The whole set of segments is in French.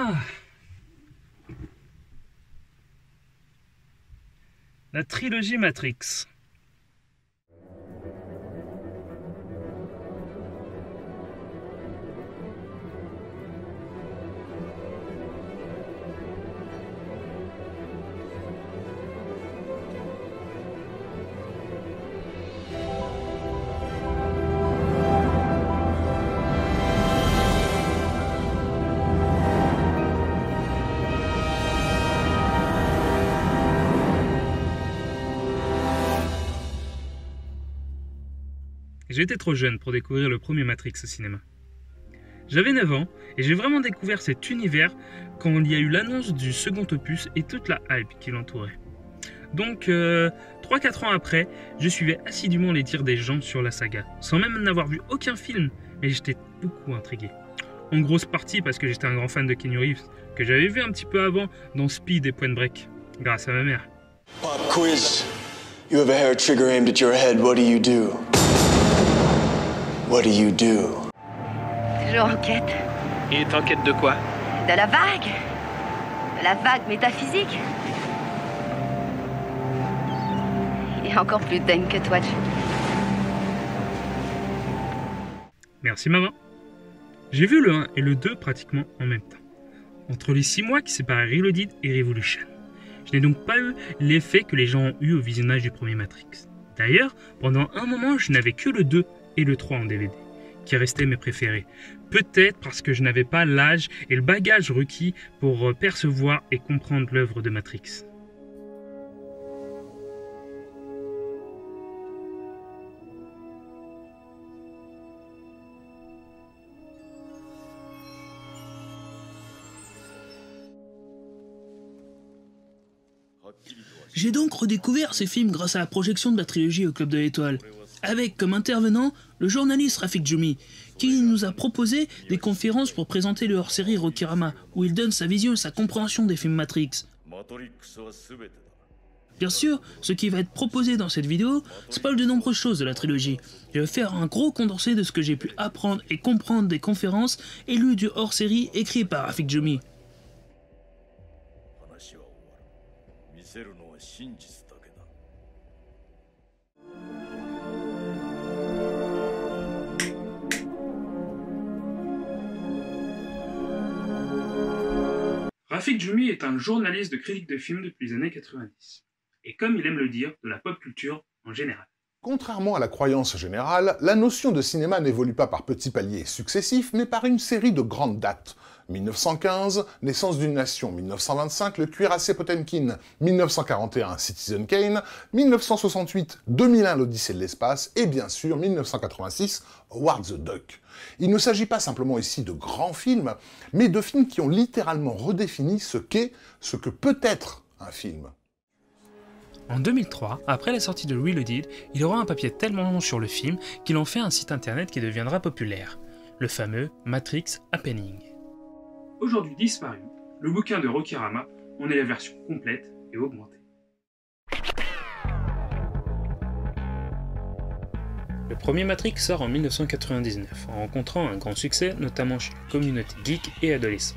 Ah, la trilogie Matrix. J'étais trop jeune pour découvrir le premier Matrix au cinéma. J'avais 9 ans et j'ai vraiment découvert cet univers quand il y a eu l'annonce du second opus et toute la hype qui l'entourait. Donc, 3-4 ans après, je suivais assidûment les dires des gens sur la saga, sans même n'avoir vu aucun film, mais j'étais beaucoup intrigué. En grosse partie parce que j'étais un grand fan de Keanu Reeves, que j'avais vu un petit peu avant dans Speed et Point Break, grâce à ma mère. Pop quiz. You have a hair trigger aimed at your head. What do you do? What do you do? Toujours en quête. Il est en quête de quoi? De la vague. De la vague métaphysique. Il est encore plus dingue que toi, Jim. Merci maman. J'ai vu le 1 et le 2 pratiquement en même temps, entre les 6 mois qui séparaient Reloaded et Revolution. Je n'ai donc pas eu l'effet que les gens ont eu au visionnage du premier Matrix. D'ailleurs, pendant un moment, je n'avais que le 2 et le 3 en DVD, qui restaient mes préférés. Peut-être parce que je n'avais pas l'âge et le bagage requis pour percevoir et comprendre l'œuvre de Matrix. J'ai donc redécouvert ces films grâce à la projection de la trilogie au Club de l'Étoile, avec comme intervenant le journaliste Rafik Djoumi, qui nous a proposé des conférences pour présenter le hors-série Rokirama, où il donne sa vision et sa compréhension des films Matrix. Bien sûr, ce qui va être proposé dans cette vidéo spoil de nombreuses choses de la trilogie. Je vais faire un gros condensé de ce que j'ai pu apprendre et comprendre des conférences et lues du hors-série écrit par Rafik Djoumi. Rafik Djoumi est un journaliste de critique de films depuis les années 90. Et comme il aime le dire, de la pop culture en général. Contrairement à la croyance générale, la notion de cinéma n'évolue pas par petits paliers successifs, mais par une série de grandes dates. 1915, Naissance d'une nation, 1925, Le cuirassé Potemkin, 1941, Citizen Kane, 1968, 2001, l'Odyssée de l'espace, et bien sûr 1986, Howard the Duck. Il ne s'agit pas simplement ici de grands films, mais de films qui ont littéralement redéfini ce qu'est, ce que peut être un film. En 2003, après la sortie de Reloaded, il aura un papier tellement long sur le film qu'il en fait un site internet qui deviendra populaire, le fameux Matrix Happening. Aujourd'hui disparu, le bouquin de Rokirama en est la version complète et augmentée. Le premier Matrix sort en 1999, en rencontrant un grand succès, notamment chez la communauté geek et adolescent.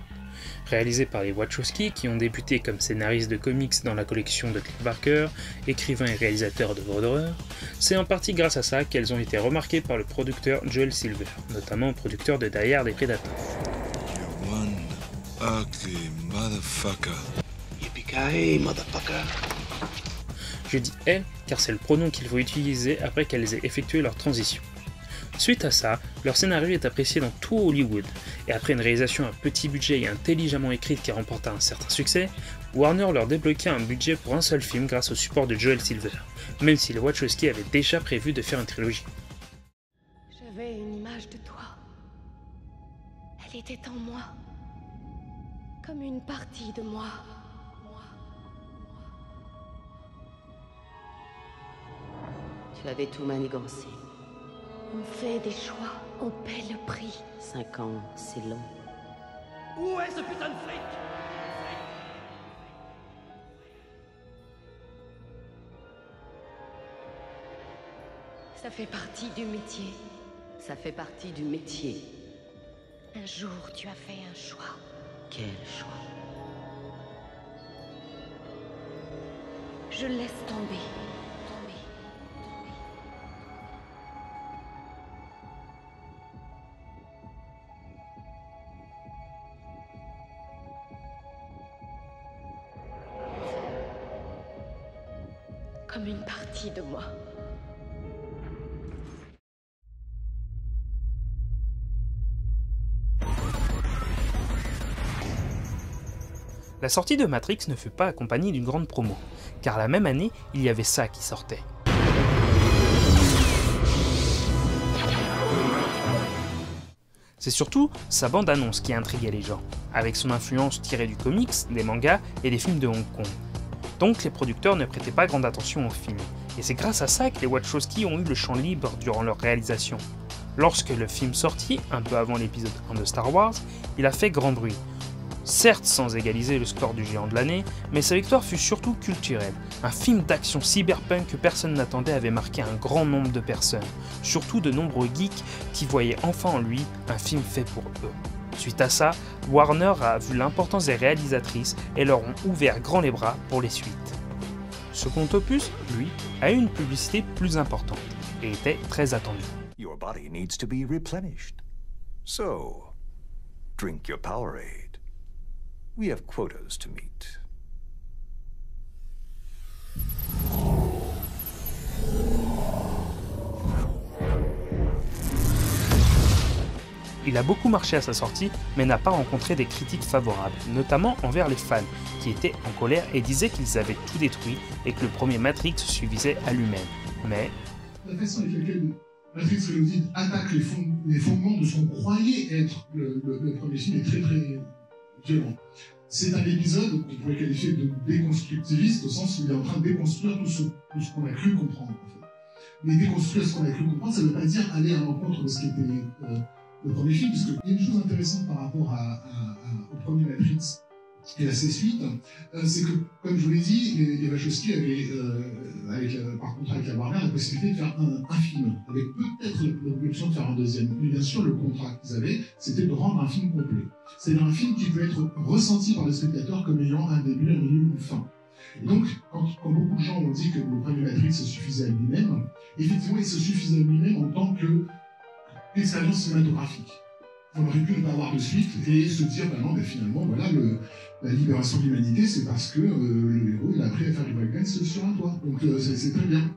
Réalisé par les Wachowski, qui ont débuté comme scénaristes de comics dans la collection de Clive Barker, écrivain et réalisateur d'œuvres d'horreur, c'est en partie grâce à ça qu'elles ont été remarquées par le producteur Joel Silver, notamment producteur de Die Hard et Predator. Je dis « elles » car c'est le pronom qu'il faut utiliser après qu'elles aient effectué leur transition. Suite à ça, leur scénario est apprécié dans tout Hollywood, et après une réalisation à petit budget et intelligemment écrite qui remporta un certain succès, Warner leur débloquait un budget pour un seul film grâce au support de Joel Silver, même si les Wachowski avaient déjà prévu de faire une trilogie. J'avais une image de toi. Elle était en moi. Comme une partie de moi. Tu avais tout manigancé. On fait des choix, on paie le prix. 5 ans, c'est long. Où est ce putain de fric? Ça fait partie du métier. Ça fait partie du métier. Un jour, tu as fait un choix. Quel choix. Je laisse tomber. Comme une partie de moi. La sortie de Matrix ne fut pas accompagnée d'une grande promo, car la même année, il y avait ça qui sortait. C'est surtout sa bande-annonce qui intriguait les gens, avec son influence tirée du comics, des mangas et des films de Hong Kong. Donc les producteurs ne prêtaient pas grande attention au film, et c'est grâce à ça que les Wachowski ont eu le champ libre durant leur réalisation. Lorsque le film sortit, un peu avant l'épisode 1 de Star Wars, il a fait grand bruit. Certes sans égaliser le score du géant de l'année, mais sa victoire fut surtout culturelle. Un film d'action cyberpunk que personne n'attendait avait marqué un grand nombre de personnes, surtout de nombreux geeks qui voyaient enfin en lui un film fait pour eux. Suite à ça, Warner a vu l'importance des réalisatrices et leur ont ouvert grand les bras pour les suites. Second opus, lui, a eu une publicité plus importante et était très attendu. Your body needs to be replenished. So, drink your Powerade. We have quotas to meet. Il a beaucoup marché à sa sortie, mais n'a pas rencontré des critiques favorables, notamment envers les fans, qui étaient en colère et disaient qu'ils avaient tout détruit et que le premier Matrix suffisait à lui-même. Mais... la façon avec laquelle Matrix Reloaded attaque les fondements de ce qu'on croyait être le premier film est très très violent. C'est un épisode qu'on pourrait qualifier de déconstructiviste, au sens où il est en train de déconstruire tout ce qu'on a cru comprendre. En fait. Mais déconstruire ce qu'on a cru comprendre, ça ne veut pas dire aller à l'encontre de ce qui était le premier film, parce qu'il y a une chose intéressante par rapport au premier Matrix et à ses suites, c'est que, comme je vous l'ai dit, les Wachowski avaient, par contre avec la Warner, la possibilité de faire un film, avec peut-être l'option de faire un deuxième. Mais bien sûr, le contrat qu'ils avaient, c'était de rendre un film complet. C'est-à-dire un film qui peut être ressenti par le spectateur comme ayant un début, un milieu, une fin. Et donc, quand beaucoup de gens ont dit que le premier Matrix se suffisait à lui-même, effectivement, il se suffisait à lui-même en tant qu'expérience cinématographique. On aurait pu ne pas avoir de suite et se dire, bah non, mais finalement, voilà, la libération de l'humanité, c'est parce que le héros, il a appris à faire du breakdance sur un toit. Donc, c'est très bien.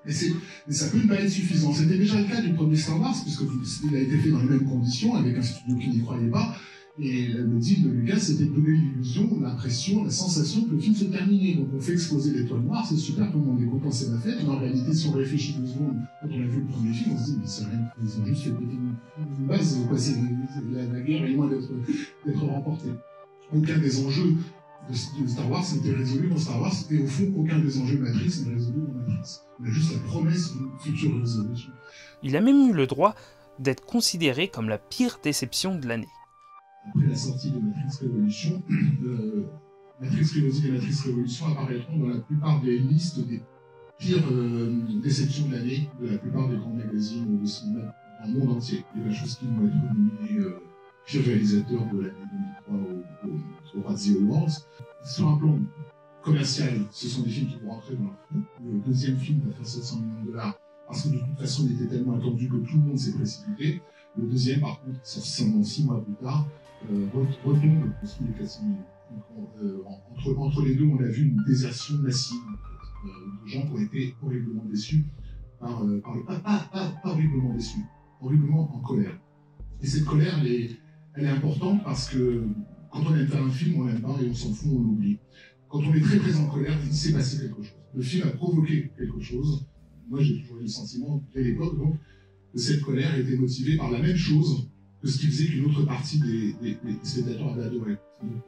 Mais ça peut ne pas être suffisant. C'était déjà le cas du premier Star Wars, puisqu'il a été fait dans les mêmes conditions, avec un studio qui n'y croyait pas. Et le deal de Lucas, c'était de donner l'illusion, l'impression, la sensation que le film se terminait. Donc on fait exploser l'étoile noire, c'est super, tout le monde est content, c'est la fête. Mais en réalité, si on réfléchit 2 secondes, quand on a vu le premier film, on se dit, mais c'est rien, ils ont juste fait une base, quoi. La guerre est loin d'être remportée. Aucun des enjeux de Star Wars n'était résolu dans Star Wars, et au fond, aucun des enjeux de Matrix n'est résolu dans Matrix. On a juste la promesse d'une future résolution. Il a même eu le droit d'être considéré comme la pire déception de l'année. Après la sortie de Matrix Revolution, Matrix Reloaded et Matrix Revolution apparaîtront dans la plupart des listes des pires déceptions de l'année de la plupart des grands magazines de cinéma dans le monde entier. Il y a des choses qui vont être nominés pire réalisateur de l'année 2003 au Razzie Awards. Sur un plan commercial, ce sont des films qui vont rentrer dans leur fond. Le deuxième film va faire 700 millions $, parce que de toute façon, il était tellement attendu que tout le monde s'est précipité. Le deuxième, par contre, sorti 6 mois plus tard, retombe sous les 400 millions. Entre les deux, on a vu une désertion massive de gens qui ont été horriblement déçus pas horriblement déçus, horriblement en colère. Et cette colère, elle est importante parce que quand on aime faire un film, on l'aime pas et on s'en fout, on l'oublie. Quand on est très très en colère, il s'est passé quelque chose. Le film a provoqué quelque chose. Moi, j'ai toujours eu le sentiment, dès l'époque, donc, que cette colère était motivée par la même chose que ce qui faisait qu'une autre partie des spectateurs avait adoré.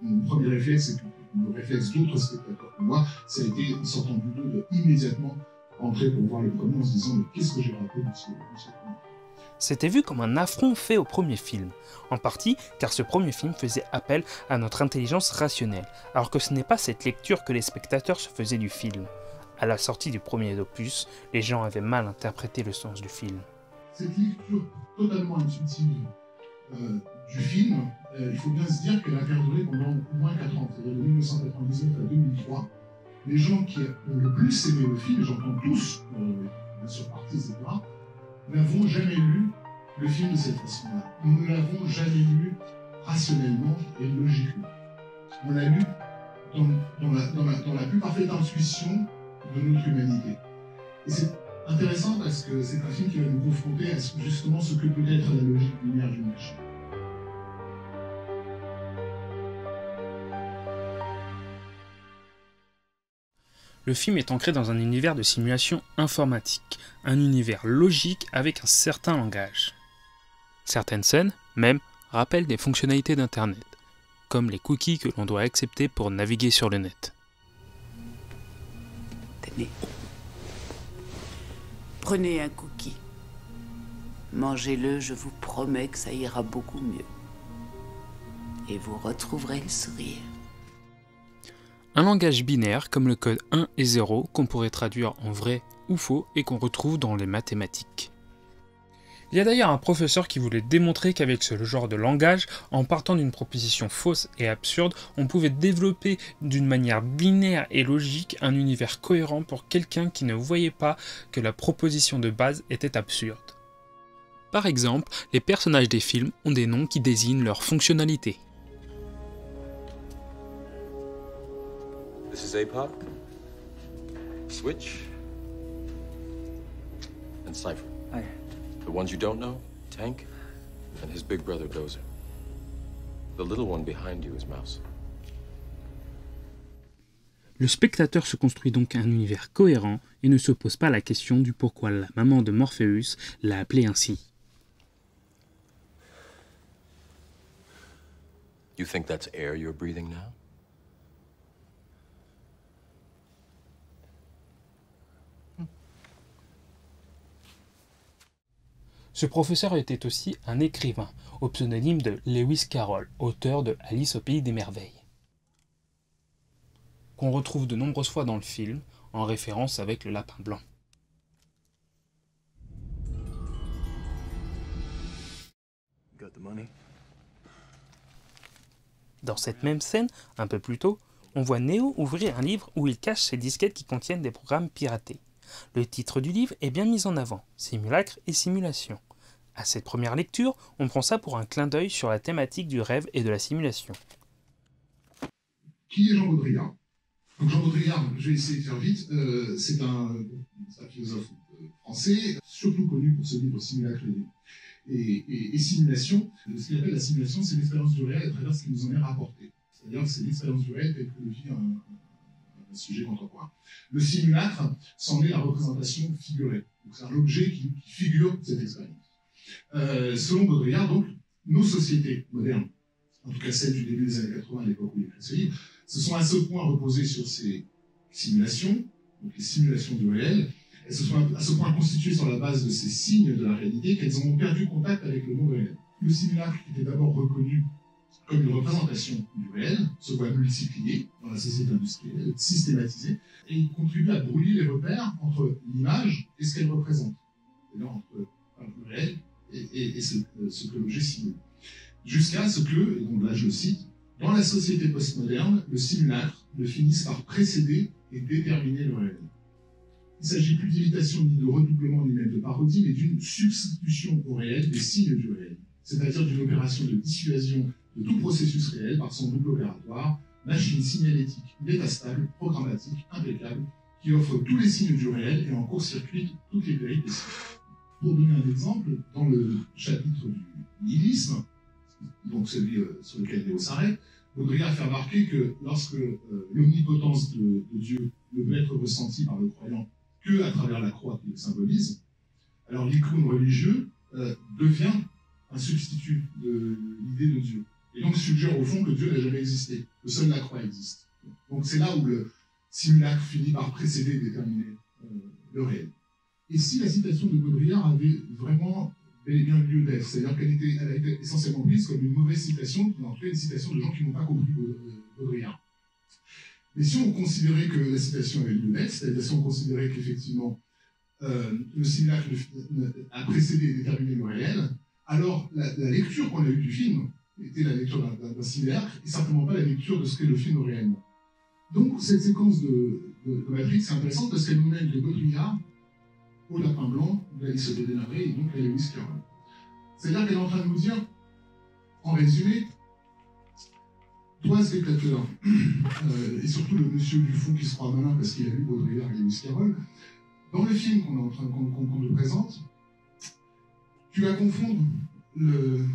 Mon premier réflexe, et le réflexe d'autres spectateurs que moi, ça a été, en sortant du 2, de immédiatement rentrer pour voir le premier en se disant, mais qu'est-ce que j'ai raté de ce premier? C'était vu comme un affront fait au premier film, en partie car ce premier film faisait appel à notre intelligence rationnelle, alors que ce n'est pas cette lecture que les spectateurs se faisaient du film. À la sortie du premier opus, les gens avaient mal interprété le sens du film. Cette lecture totalement intuitive du film, il faut bien se dire qu'elle a perduré pendant au moins 4 ans, c'est-à-dire de 1999 à 2003. Les gens qui ont le plus aimé le film, j'entends tous, bien sûr partis, etc., n'avons jamais lu le film de cette façon-là. Nous ne l'avons jamais lu rationnellement et logiquement. On l'a lu dans la plus parfaite intuition de notre humanité. Et c'est intéressant parce que c'est un film qui va nous confronter à justement ce que peut être la logique linéaire d'une machine. Le film est ancré dans un univers de simulation informatique, un univers logique avec un certain langage. Certaines scènes, même, rappellent des fonctionnalités d'Internet, comme les cookies que l'on doit accepter pour naviguer sur le net. Tenez. Prenez un cookie. Mangez-le, je vous promets que ça ira beaucoup mieux. Et vous retrouverez le sourire. Un langage binaire comme le code 1 et 0 qu'on pourrait traduire en vrai ou faux et qu'on retrouve dans les mathématiques. Il y a d'ailleurs un professeur qui voulait démontrer qu'avec ce genre de langage, en partant d'une proposition fausse et absurde, on pouvait développer d'une manière binaire et logique un univers cohérent pour quelqu'un qui ne voyait pas que la proposition de base était absurde. Par exemple, les personnages des films ont des noms qui désignent leur fonctionnalité. This is APOC, Switch, and Cypher. Hi. The ones you don't know, Tank, and his big brother Dozer. The little one behind you is Mouse. Le spectateur se construit donc un univers cohérent et ne se pose pas la question du pourquoi la maman de Morpheus l'a appelé ainsi. You think that's air you're breathing now? Ce professeur était aussi un écrivain, au pseudonyme de Lewis Carroll, auteur de Alice au pays des merveilles, qu'on retrouve de nombreuses fois dans le film, en référence avec le lapin blanc. Got the money? Dans cette même scène, un peu plus tôt, on voit Neo ouvrir un livre où il cache ses disquettes qui contiennent des programmes piratés. Le titre du livre est bien mis en avant, Simulacre et Simulation. À cette première lecture, on prend ça pour un clin d'œil sur la thématique du rêve et de la simulation. Qui est Jean Baudrillard? Donc Jean Baudrillard, je vais essayer de faire vite, c'est un philosophe français, surtout connu pour ce livre Simulacre et Simulation. Ce qu'il appelle la simulation, c'est l'expérience du réel à travers ce qui nous en est rapporté. C'est-à-dire que c'est l'expérience du réel telle que le vit un sujet contemporain. Le simulacre, c'en est la représentation figurée. Donc c'est un objet qui figure cette expérience. Selon Baudrillard, donc, nos sociétés modernes, en tout cas celles du début des années 80, à l'époque où il écrit ce livre, se sont à ce point reposées sur ces simulations, donc les simulations du réel, elles se sont à ce point constituées sur la base de ces signes de la réalité qu'elles en ont perdu contact avec le monde réel. Le simulacre, qui était d'abord reconnu comme une représentation du réel, se voit multiplié dans la société industrielle, systématisé, et il contribue à brouiller les repères entre l'image et ce qu'elle représente. C'est-à-dire entre le réel et ce que l'objet simule. Jusqu'à ce que, et donc là je le cite, dans la société postmoderne, le simulacre ne finisse par précéder et déterminer le réel. Il ne s'agit plus d'imitation ni de redoublement ni même de parodie, mais d'une substitution au réel des signes du réel, c'est-à-dire d'une opération de dissuasion de tout processus réel par son double opératoire, machine signalétique, métastable, programmatique, impeccable, qui offre tous les signes du réel et en court-circuite toutes les péripéties. Pour donner un exemple, dans le chapitre du nihilisme, donc celui sur lequel Léo s'arrête, Baudrillard fait remarquer que lorsque l'omnipotence de Dieu ne peut être ressentie par le croyant que à travers la croix qui le symbolise, alors l'icône religieux devient un substitut de l'idée de Dieu. Et donc suggère au fond que Dieu n'a jamais existé, que seule la croix existe. Donc c'est là où le simulacre finit par précéder et déterminer le réel. Et si la citation de Baudrillard avait vraiment bel et bien lieu d'être, c'est-à-dire qu'elle a été essentiellement prise comme une mauvaise citation, en tout cas une citation de gens qui n'ont pas compris Baudrillard. Mais si on considérait que la citation avait lieu d'être, c'est-à-dire si on considérait qu'effectivement le simulacre a précédé et déterminé le réel, alors la lecture qu'on a eue du film était la lecture d'un simulacre et certainement pas la lecture de ce qu'est le film réellement. Donc cette séquence de Matrix est intéressante parce qu'elle nous mène de Baudrillard au Lapin Blanc, d'Alice de Dénaré et donc à Lewis Carroll. C'est-à-dire qu'elle est en train de nous dire, en résumé, toi, spectateur, et surtout le monsieur du fond qui se croit malin parce qu'il a lu Baudrillard et Lewis Carroll, dans le film qu'on nous présente, tu vas confondre le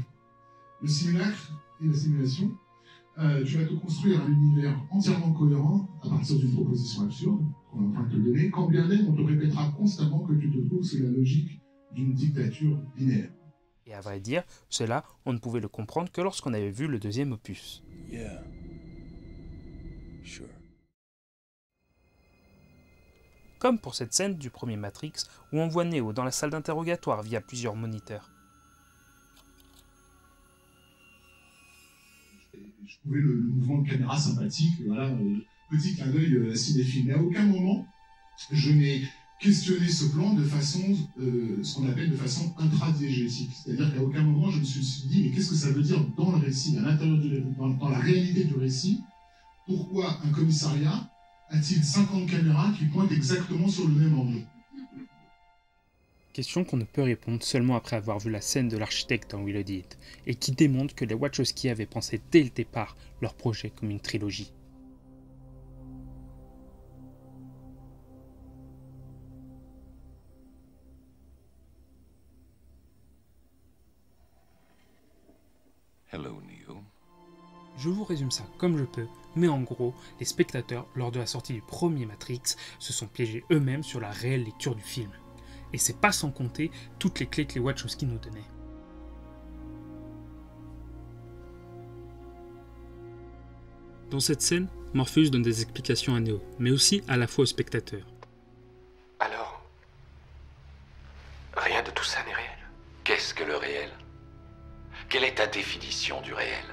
simulacre et la simulation. Tu vas te construire un univers entièrement cohérent à partir d'une proposition absurde qu'on est en train de te donner, quand bien même on te répétera constamment que tu te trouves sous la logique d'une dictature binaire. Et à vrai dire, cela, on ne pouvait le comprendre que lorsqu'on avait vu le deuxième opus. Yeah. Sure. Comme pour cette scène du premier Matrix, où on voit Neo dans la salle d'interrogatoire via plusieurs moniteurs. Je trouvais le mouvement de caméra sympathique, voilà, petit clin d'œil cinéphile. Mais à aucun moment, je n'ai questionné ce plan de façon, ce qu'on appelle de façon intradiégétique. C'est-à-dire qu'à aucun moment, je me suis dit, mais qu'est-ce que ça veut dire dans le récit, à l'intérieur dans la réalité du récit? Pourquoi un commissariat a-t-il 50 caméras qui pointent exactement sur le même angle? Question qu'on ne peut répondre seulement après avoir vu la scène de l'architecte dans Will It, et qui démontre que les Wachowski avaient pensé dès le départ leur projet comme une trilogie. Hello, Neo. Je vous résume ça comme je peux, mais en gros, les spectateurs, lors de la sortie du premier Matrix, se sont piégés eux-mêmes sur la réelle lecture du film. Et c'est pas sans compter toutes les clés que les Wachowski nous donnaient. Dans cette scène, Morpheus donne des explications à Neo, mais aussi à la fois au spectateur. Alors, rien de tout ça n'est réel. Qu'est-ce que le réel? Quelle est ta définition du réel?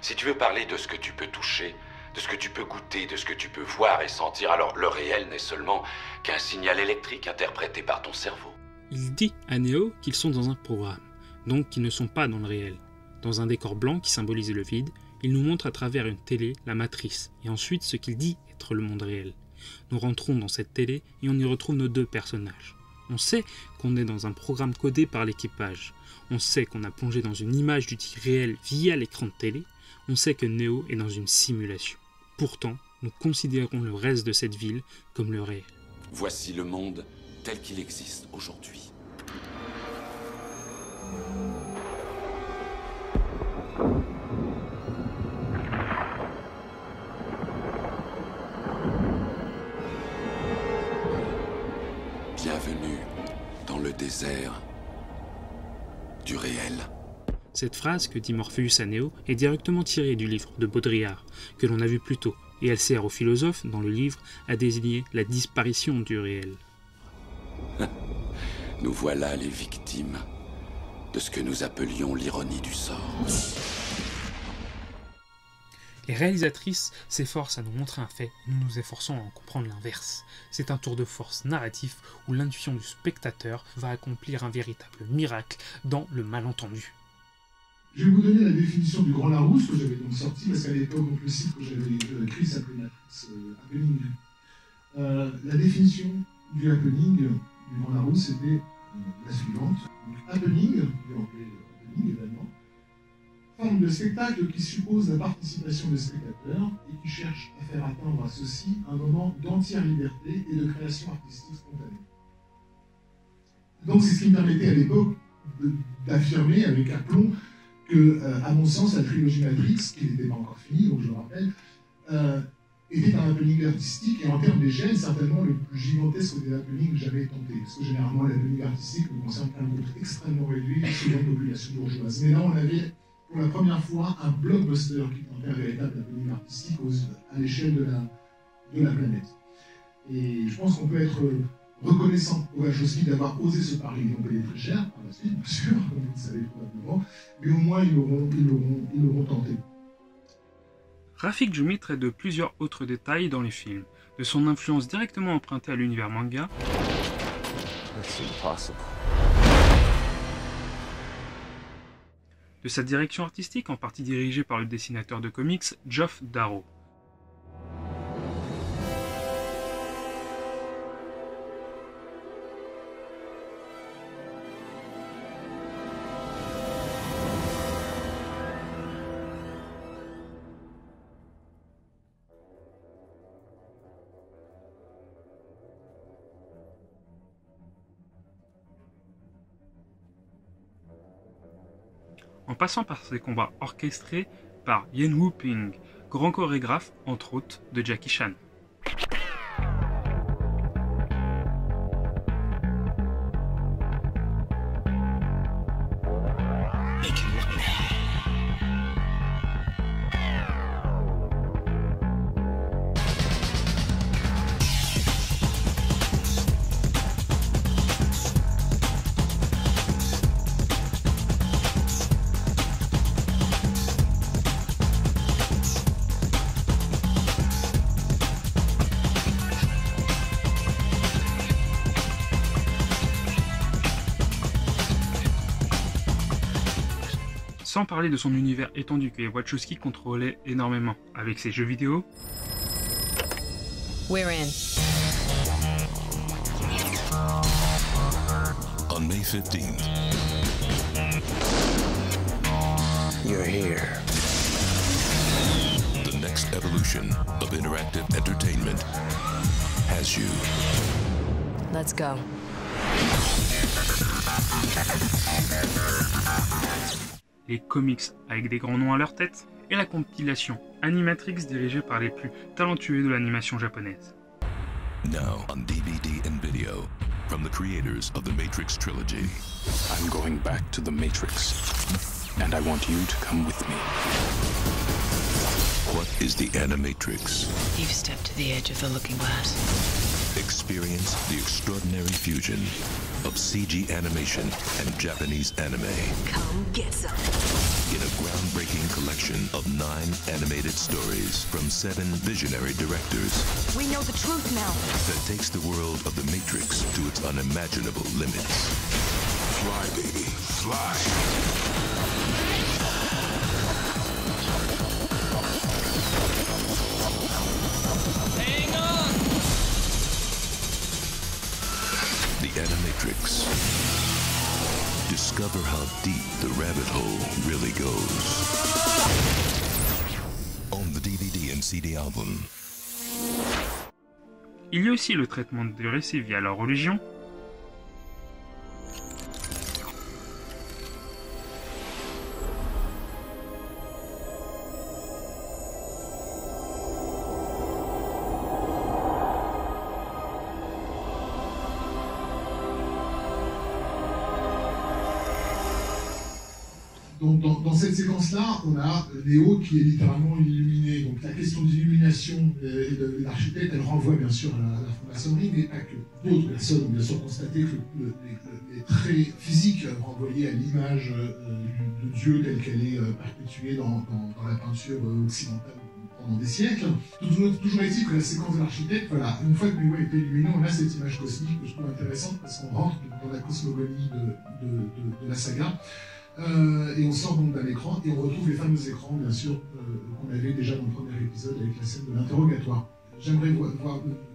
Si tu veux parler de ce que tu peux toucher, de ce que tu peux goûter, de ce que tu peux voir et sentir, alors le réel n'est seulement qu'un signal électrique interprété par ton cerveau. Il dit à Neo qu'ils sont dans un programme, donc qu'ils ne sont pas dans le réel. Dans un décor blanc qui symbolise le vide, il nous montre à travers une télé la matrice, et ensuite ce qu'il dit être le monde réel. Nous rentrons dans cette télé et on y retrouve nos deux personnages. On sait qu'on est dans un programme codé par l'équipage. On sait qu'on a plongé dans une image du tir réel via l'écran de télé. On sait que Neo est dans une simulation. Pourtant, nous considérons le reste de cette ville comme le réel. Voici le monde tel qu'il existe aujourd'hui. Bienvenue dans le désert du réel. Cette phrase que dit Morpheus à Neo est directement tirée du livre de Baudrillard, que l'on a vu plus tôt, et elle sert aux philosophes, dans le livre, à désigner la disparition du réel. Nous voilà les victimes de ce que nous appelions l'ironie du sort. Les réalisatrices s'efforcent à nous montrer un fait, et nous nous efforçons à en comprendre l'inverse. C'est un tour de force narratif où l'intuition du spectateur va accomplir un véritable miracle dans le malentendu. Je vais vous donner la définition du Grand Larousse que j'avais donc sorti, parce qu'à l'époque, donc, le site que j'avais écrit s'appelait Matrix Happening. La définition du happening du Grand Larousse était la suivante. Donc, happening, du anglais happening également, forme de spectacle qui suppose la participation des spectateurs et qui cherche à faire atteindre à ceux-ci un moment d'entière liberté et de création artistique spontanée. Donc c'est ce qui me permettait à l'époque d'affirmer avec aplomb que, à mon sens, la trilogie Matrix, qui n'était pas encore finie, donc je le rappelle, était un happening artistique et en termes d'échelle, certainement le plus gigantesque des happenings jamais tentés. Parce que généralement, l'happening artistique ne concerne qu'un groupe extrêmement réduit, souvent une population bourgeoise. Mais là, on avait pour la première fois un blockbuster qui tentait un véritable happening artistique à l'échelle de la planète. Et je pense qu'on peut être reconnaissant aux Wachowski d'avoir osé ce pari. Ils ont payé très cher par la suite, bien sûr, comme vous le savez probablement, mais au moins ils l'auront tenté. Rafik Djoumi traite de plusieurs autres détails dans les films, de son influence directement empruntée à l'univers manga, de sa direction artistique, en partie dirigée par le dessinateur de comics Geoff Darrow. En passant par ses combats orchestrés par Yuen Woo-ping, grand chorégraphe, entre autres, de Jackie Chan. Sans parler de son univers étendu que les Wachowski contrôlaient énormément, avec ses jeux vidéo. We're in. On May 15th. You're here. The next evolution of interactive entertainment has you. Let's go. Les comics avec des grands noms à leur tête, et la compilation Animatrix dirigée par les plus talentueux de l'animation japonaise. Now on DVD and video, from the creators of the Matrix trilogy. I'm going back to the Matrix, and I want you to come with me. What is the Animatrix? You've stepped to the edge of the looking glass. Experience the extraordinary fusion of CG animation and Japanese anime. Come get some. In a groundbreaking collection of 9 animated stories from 7 visionary directors. We know the truth now. That takes the world of the Matrix to its unimaginable limits. Fly, baby, fly. Hang on! The Animatrix. Discover how deep the rabbit hole really goes. On the DVD and CD album. Il y a aussi le traitement des récits via leur religion. Donc, dans cette séquence-là, on a Neo qui est littéralement illuminé. Donc la question d'illumination et de l'architecte, elle renvoie bien sûr à la franc-maçonnerie, mais pas que. D'autres personnes ont bien sûr constaté que les traits physiques renvoyaient à l'image de Dieu telle qu'elle est perpétuée dans la peinture occidentale pendant des siècles. Toujours est-il que la séquence de l'architecte, voilà, une fois que Neo a été illuminé, on a cette image cosmique que je trouve intéressante parce qu'on rentre dans la cosmogonie de la saga. Et on sort donc d'un écran et on retrouve les fameux écrans, bien sûr, qu'on avait déjà dans le premier épisode avec la scène de l'interrogatoire. J'aimerais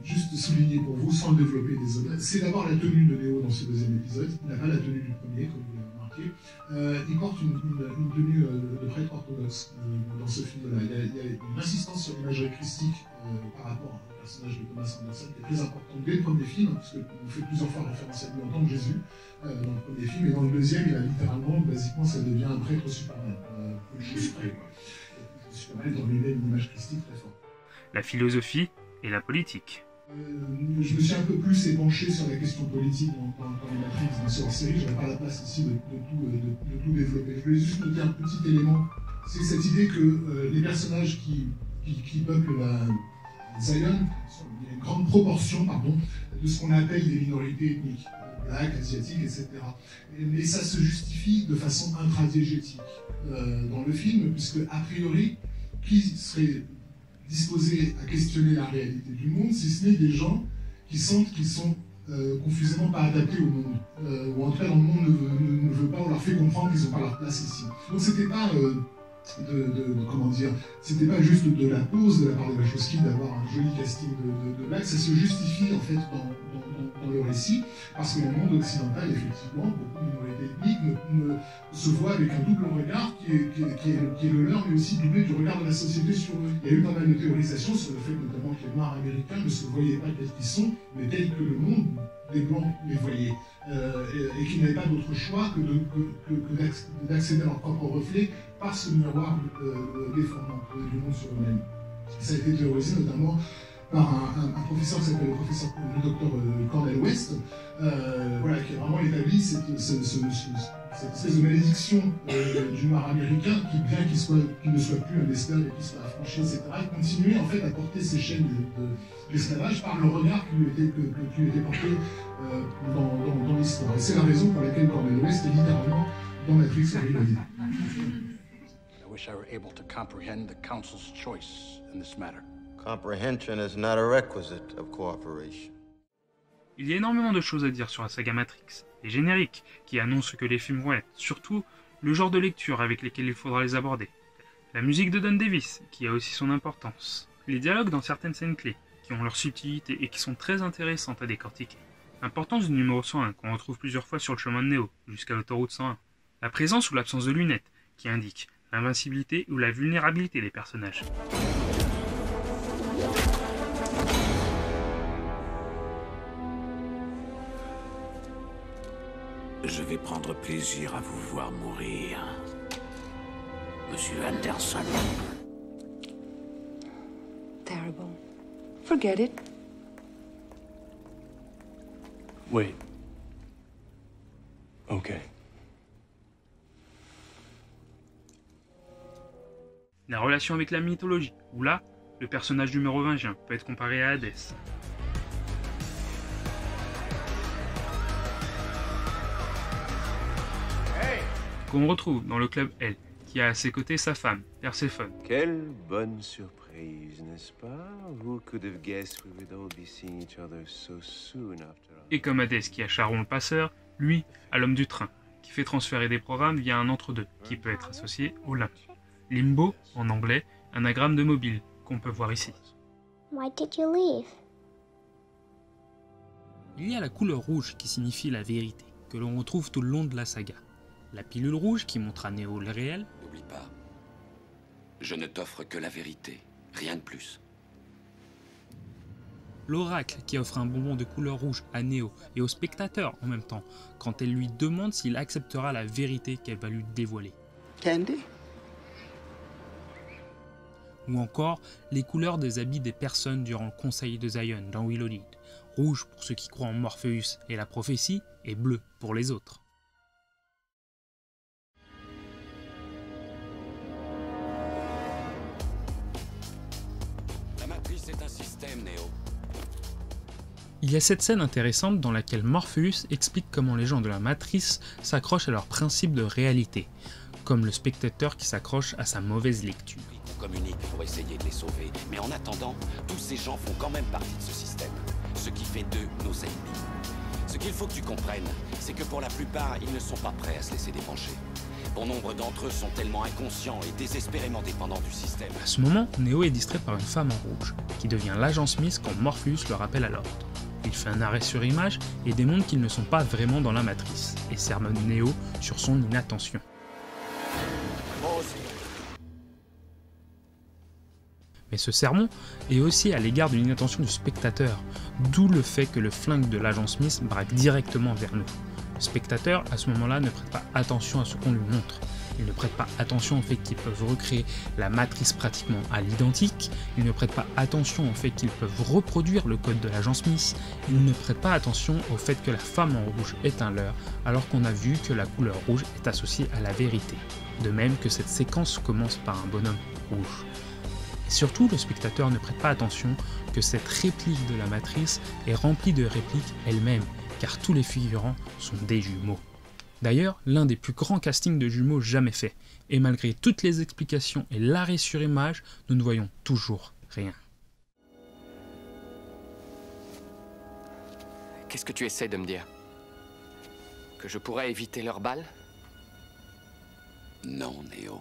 juste souligner pour vous, sans le développer désolé, c'est d'abord la tenue de Neo dans ce deuxième épisode. Il n'a pas la tenue du premier, comme vous l'avez remarqué. Il porte une tenue de prêtre orthodoxe dans ce film-là. Il y a une insistance sur l'imagerie christique par rapport au personnage de Thomas Anderson qui est très important dès le premier film, parce qu'on fait plusieurs fois référence à lui en tant que Jésus dans le premier film, et dans le deuxième, il a littéralement, basiquement, ça devient un prêtre Superman. Une chose près, quoi. Superman dans lui-même une image christique très forte. La philosophie et la politique. Je me suis un peu plus épanché sur la question politique dans les Matrix, dans cette série. Je n'avais pas la place ici de tout développer. Je voulais juste noter un petit élément. C'est cette idée que les personnages qui peuplent Zion, il y a une grande proportion de ce qu'on appelle des minorités ethniques, black, asiatiques, etc. Mais ça se justifie de façon intradiégétique dans le film, puisque a priori, qui serait disposé à questionner la réalité du monde, si ce n'est des gens qui sentent qu'ils sont confusément pas adaptés au monde, ou en tout cas dans le monde ne veut pas, on leur fait comprendre qu'ils n'ont pas leur place ici. Donc c'était pas comment dire, c'était pas juste de la pose de la part de Wachowski d'avoir un joli casting de blagues, ça se justifie en fait dans le récit, parce que le monde occidental, effectivement, beaucoup de minorités ethniques se voient avec un double regard qui est le leur, mais aussi doublé du regard de la société sur eux. Il y a eu pas mal de théorisations sur le fait notamment que les Noirs américains ne se voyaient pas tels qu'ils sont, mais tels que le monde des Blancs les voyait, et qu'ils n'avaient pas d'autre choix que d'accéder à leur propre reflet par ce miroir déformant du monde sur eux-mêmes. Ça a été théorisé notamment par un professeur qui s'appelle le docteur Cornel West, voilà, qui a vraiment établi cette espèce de malédiction du noir américain qui, bien qu'il ne soit plus un esclave et qu'il soit affranchi, etc., continuait en fait à porter ses chaînes d'esclavage par le regard qui lui était porté dans l'histoire. Et c'est la raison pour laquelle Cornel West est littéralement dans Matrix Reloaded. I wish I were able to comprehend the Council's choice in this matter. Comprehension is not a requisite of cooperation. Il y a énormément de choses à dire sur la saga Matrix. Les génériques, qui annoncent ce que les films vont être, surtout le genre de lecture avec lesquels il faudra les aborder. La musique de Don Davis, qui a aussi son importance. Les dialogues dans certaines scènes clés, qui ont leur subtilité et qui sont très intéressantes à décortiquer. L'importance du numéro 101, qu'on retrouve plusieurs fois sur le chemin de Neo, jusqu'à l'autoroute 101. La présence ou l'absence de lunettes, qui indique l'invincibilité ou la vulnérabilité des personnages. Je vais prendre plaisir à vous voir mourir, Monsieur Anderson. Terrible. Forget it. Wait. Okay. La relation avec la mythologie, où là, le personnage du mérovingien peut être comparé à Hadès. Qu'on retrouve dans le club L, qui a à ses côtés sa femme, Perséphone. Quelle bonne surprise, n'est-ce pas? Who could have guessed we would all be seeing each other so soon after all? Et comme Hadès qui a Charon le passeur, lui a l'homme du train, qui fait transférer des programmes via un entre-deux, qui peut être associé au limbo. Limbo, en anglais, anagramme de mobile, qu'on peut voir ici. Why did you leave? Il y a la couleur rouge qui signifie la vérité, que l'on retrouve tout le long de la saga. La pilule rouge qui montre à Neo le réel. N'oublie pas, je ne t'offre que la vérité, rien de plus. L'oracle qui offre un bonbon de couleur rouge à Neo et au spectateur en même temps, quand elle lui demande s'il acceptera la vérité qu'elle va lui dévoiler. Candy? Ou encore les couleurs des habits des personnes durant le conseil de Zion dans Reloaded. Rouge pour ceux qui croient en Morpheus et la prophétie, et bleu pour les autres. La matrice est un système, Neo. Il y a cette scène intéressante dans laquelle Morpheus explique comment les gens de la matrice s'accrochent à leurs principes de réalité, comme le spectateur qui s'accroche à sa mauvaise lecture. On communique pour essayer de les sauver, mais en attendant, tous ces gens font quand même partie de ce système, ce qui fait d'eux nos ennemis. Ce qu'il faut que tu comprennes, c'est que pour la plupart, ils ne sont pas prêts à se laisser débrancher. Bon nombre d'entre eux sont tellement inconscients et désespérément dépendants du système. À ce moment, Neo est distrait par une femme en rouge, qui devient l'agent Smith quand Morpheus le rappelle à l'ordre. Il fait un arrêt sur image et démontre qu'ils ne sont pas vraiment dans la matrice, et sermonne Neo sur son inattention. Mais ce sermon est aussi à l'égard de l'inattention du spectateur, d'où le fait que le flingue de l'agent Smith braque directement vers nous. Le spectateur, à ce moment-là, ne prête pas attention à ce qu'on lui montre. Il ne prête pas attention au fait qu'ils peuvent recréer la matrice pratiquement à l'identique. Il ne prête pas attention au fait qu'ils peuvent reproduire le code de l'agent Smith. Il ne prête pas attention au fait que la femme en rouge est un leurre, alors qu'on a vu que la couleur rouge est associée à la vérité. De même que cette séquence commence par un bonhomme rouge. Et surtout, le spectateur ne prête pas attention que cette réplique de la matrice est remplie de répliques elle-même, car tous les figurants sont des jumeaux. D'ailleurs, l'un des plus grands castings de jumeaux jamais fait, et malgré toutes les explications et l'arrêt sur image, nous ne voyons toujours rien. Qu'est-ce que tu essaies de me dire? Que je pourrais éviter leurs balles? Non, Neo.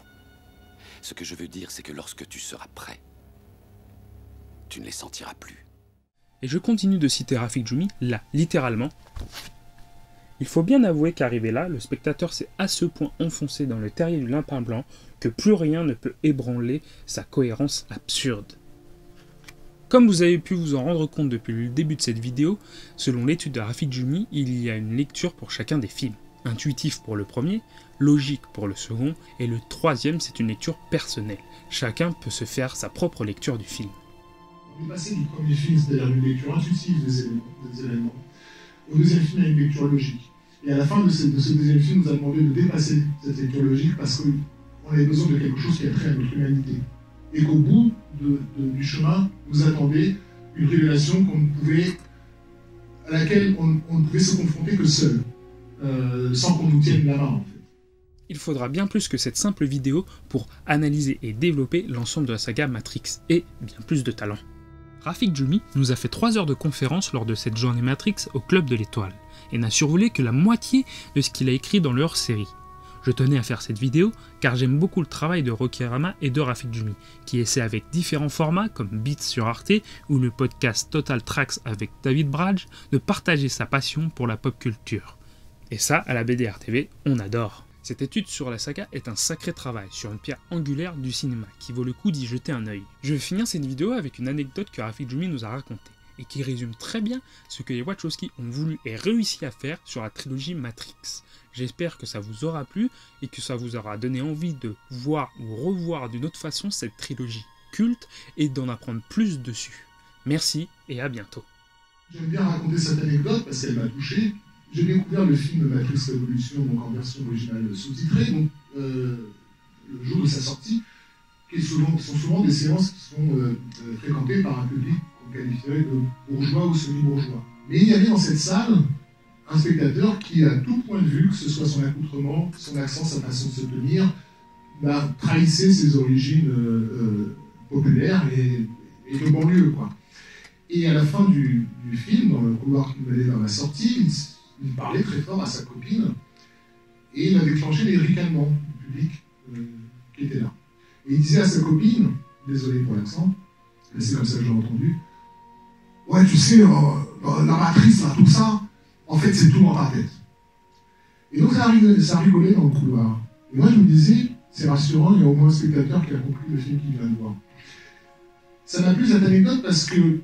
Ce que je veux dire, c'est que lorsque tu seras prêt, tu ne les sentiras plus. Et je continue de citer Rafik Djoumi, là, littéralement. Il faut bien avouer qu'arrivé là, le spectateur s'est à ce point enfoncé dans le terrier du lapin blanc que plus rien ne peut ébranler sa cohérence absurde. Comme vous avez pu vous en rendre compte depuis le début de cette vidéo, selon l'étude de Rafik Djoumi, il y a une lecture pour chacun des films. Intuitif pour le premier, logique pour le second, et le troisième c'est une lecture personnelle. Chacun peut se faire sa propre lecture du film. On est passé du premier film, c'est-à-dire une lecture intuitive des événements, au deuxième film, il y a une lecture logique. Et à la fin de ce deuxième film, nous a demandé de dépasser cette lecture logique parce qu'on avait besoin de quelque chose qui a trait à notre humanité. Et qu'au bout du chemin, nous attendait une révélation à laquelle on ne pouvait se confronter que seul, sans qu'on nous tienne la main, en fait. Il faudra bien plus que cette simple vidéo pour analyser et développer l'ensemble de la saga Matrix, et bien plus de talent. Rafik Djoumi nous a fait 3 heures de conférence lors de cette journée Matrix au Club de l'Étoile, et n'a survolé que la moitié de ce qu'il a écrit dans leur série. Je tenais à faire cette vidéo car j'aime beaucoup le travail de Rokirama et de Rafik Djoumi, qui essaie avec différents formats comme Beats sur Arte ou le podcast Total Tracks avec David Braj de partager sa passion pour la pop culture. Et ça, à la BDR TV, on adore. Cette étude sur la saga est un sacré travail sur une pierre angulaire du cinéma qui vaut le coup d'y jeter un œil. Je vais finir cette vidéo avec une anecdote que Rafik Djoumi nous a racontée et qui résume très bien ce que les Wachowski ont voulu et réussi à faire sur la trilogie Matrix. J'espère que ça vous aura plu et que ça vous aura donné envie de voir ou revoir d'une autre façon cette trilogie culte et d'en apprendre plus dessus. Merci et à bientôt. J'aime bien raconter cette anecdote parce qu'elle m'a touché. J'ai découvert le film Matrix Révolution, donc en version originale sous-titrée, donc le jour de sa sortie, qui sont souvent des séances qui sont fréquentées par un public qu'on qualifierait de bourgeois ou semi-bourgeois. Mais il y avait dans cette salle un spectateur qui, à tout point de vue, que ce soit son accoutrement, son accent, sa façon de se tenir, trahissait ses origines populaires et de banlieue, quoi. Et à la fin du film, dans le couloir qui menait vers la sortie, il parlait très fort à sa copine et il a déclenché les ricanements du public qui était là. Et il disait à sa copine, désolé pour l'accent, mais c'est comme ça que j'ai entendu, ouais, tu sais, la matrice, là, tout ça, en fait, c'est tout dans ta tête. Et donc, ça rigolait dans le couloir. Et moi, je me disais, c'est rassurant, il y a au moins un spectateur qui a compris le film qu'il vient de voir. Ça m'a plu cette anecdote parce que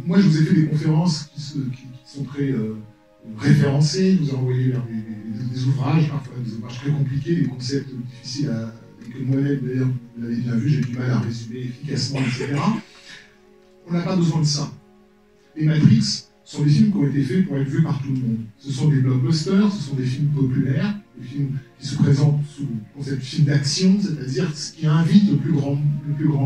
moi, je vous ai fait des conférences qui sont très référencées. Je vous ai envoyé vers des ouvrages, parfois des ouvrages très compliqués, des concepts difficiles et que moi-même, d'ailleurs, vous l'avez bien vu, j'ai du mal à résumer efficacement, etc. On n'a pas besoin de ça. Les Matrix sont des films qui ont été faits pour être vus par tout le monde. Ce sont des blockbusters, ce sont des films populaires, des films qui se présentent sous le concept de film d'action, c'est-à-dire ce qui invite le plus grand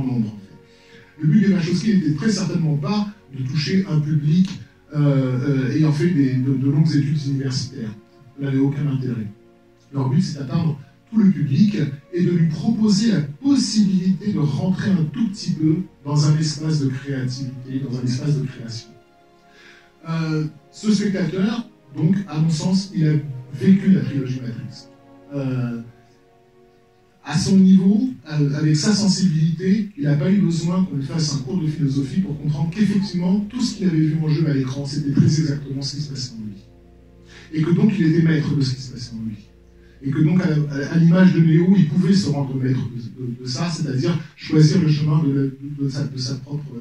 nombre. En fait. Le but des Wachowski n'était très certainement pas de toucher un public ayant fait de longues études universitaires. Ça n'avait aucun intérêt. Leur but, c'est d'atteindre tout le public et de lui proposer la possibilité de rentrer un tout petit peu dans un espace de créativité, dans un espace de création. Ce spectateur, donc, à mon sens, il a vécu la trilogie Matrix. À son niveau, avec sa sensibilité, il n'a pas eu besoin qu'on lui fasse un cours de philosophie pour comprendre qu'effectivement, tout ce qu'il avait vu en jeu à l'écran, c'était très exactement ce qui se passait en lui. Et que donc, il était maître de ce qui se passait en lui. Et que donc, à l'image de Néo, il pouvait se rendre maître de ça, c'est-à-dire choisir le chemin de sa propre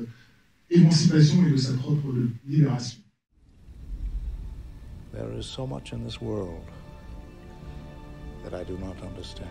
émancipation et de sa propre libération. There is so much in this world that I do not understand.